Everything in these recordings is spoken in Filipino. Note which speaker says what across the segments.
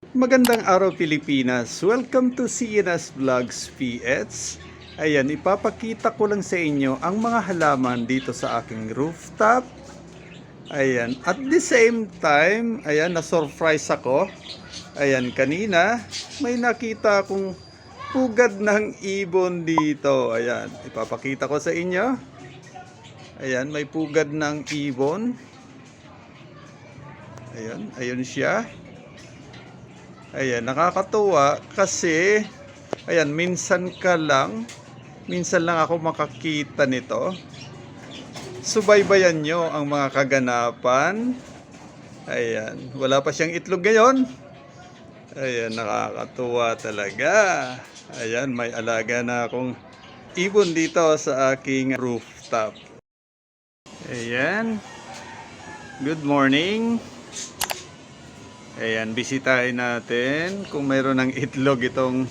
Speaker 1: Magandang araw Pilipinas! Welcome to CNS Vlogs PH. Ayan, ipapakita ko lang sa inyo ang mga halaman dito sa aking rooftop. Ayan, at the same time, ayan, na-surprise ako. Ayan, kanina may nakita akong pugad ng ibon dito. Ayan, ipapakita ko sa inyo. Ayan, may pugad ng ibon. Ayan, ayun siya. Ayan, nakakatuwa kasi ayan, minsan lang ako makakita nito. Subaybayan nyo ang mga kaganapan. Ayan, wala pa siyang itlog ngayon. Ayan, nakakatuwa talaga. Ayan, may alaga na akong ibon dito sa aking rooftop. Ayan, good morning. Ayan, bisitahin natin kung mayroon ng itlog itong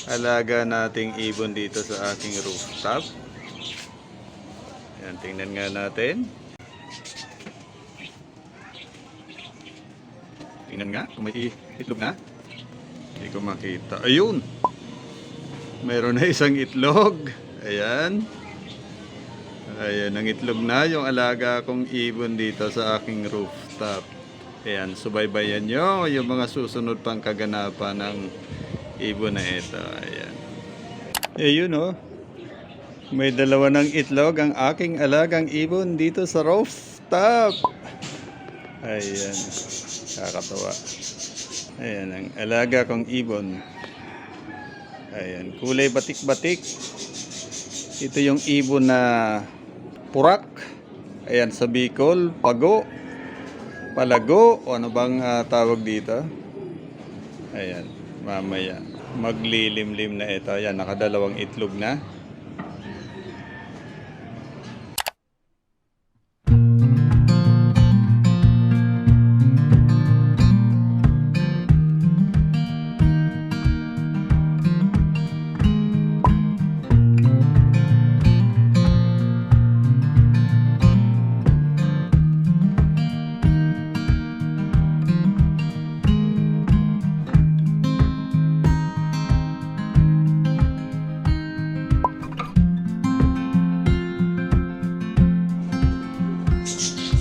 Speaker 1: alaga nating ibon dito sa aking rooftop. Ayan, tingnan nga natin. Tingnan nga kung may itlog na. Hindi ko makita. Ayun! Mayroon na isang itlog. Ayan. Ayan, ang itlog na yung alaga kong ibon dito sa aking rooftop. Ayan, subaybayan nyo yung mga susunod pang kaganapan ng ibon na ito. Ayan. Ayun oh. May dalawa ng itlog ang aking alagang ibon dito sa rooftop. Ayan. Kakatawa. Ayan, ang alaga kong ibon. Ayan, kulay batik-batik. Ito yung ibon na purak. Ayan, sa Bicol, pago. Palago o ano bang tawag dito. Ayan, mamaya maglilimlim na ito. Ayan, nakadalawang itlog na.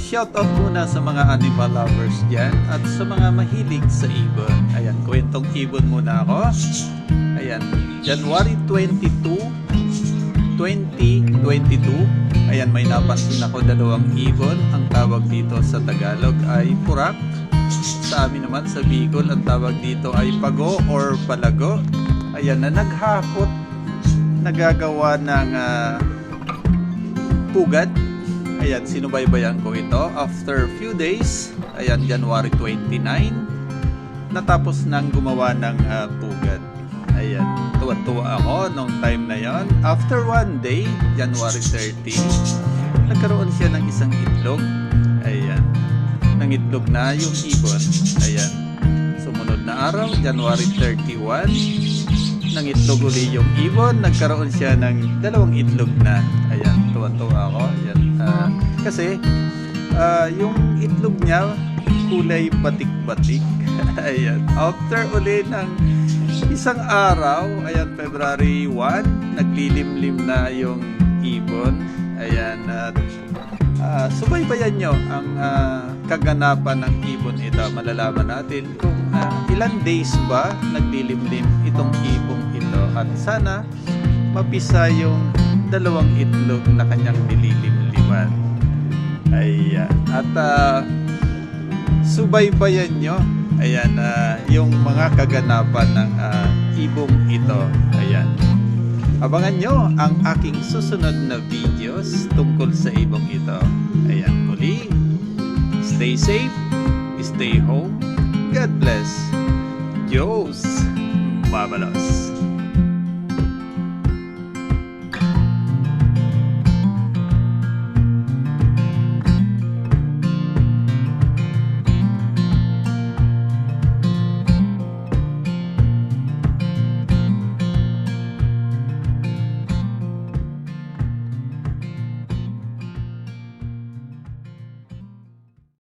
Speaker 1: Shoutout muna sa mga animal lovers dyan at sa mga mahilig sa ibon. Ayan, kwentong ibon muna ako. Ayan, January 22, 2022. Ayan, may napansin ako dalawang ibon. Ang tawag dito sa Tagalog ay purak. Sa amin naman sa Bicol, ang tawag dito ay pago or palago. Ayan, na naghakot, nagagawa ng pugad. Ayan, sinubaybayan ko ito. After few days, ayan, January 29, natapos nang gumawa ng pugad. Ayan, tuwa-tuwa ako nung time na yon. After one day, January 30, nagkaroon siya ng isang itlog. Ayan, nangitlog na yung ibon. Ayan, sumunod na araw, January 31, nangitlog uli yung ibon. Nagkaroon siya ng dalawang itlog na. Ayan, tuwa-tuwa ako. Ayan. Kasi yung itlog niya kulay batik-batik. Ayan. After uli ng isang araw, ayan, February 1, naglilimlim na yung ibon. Ayan, at subaybayan nyo ang kaganapan ng ibon ito. Malalaman natin kung ilan days ba naglilimlim itong ibong ito. At sana mapisa yung dalawang itlog na kanyang nililimliman. Ayan. At subaybayan nyo, ayan, yung mga kaganapan ng ibong ito. Ayan. Abangan nyo ang aking susunod na videos tungkol sa ibong ito. Ayan, muli, stay safe, stay home, God bless, Diyos mabalos.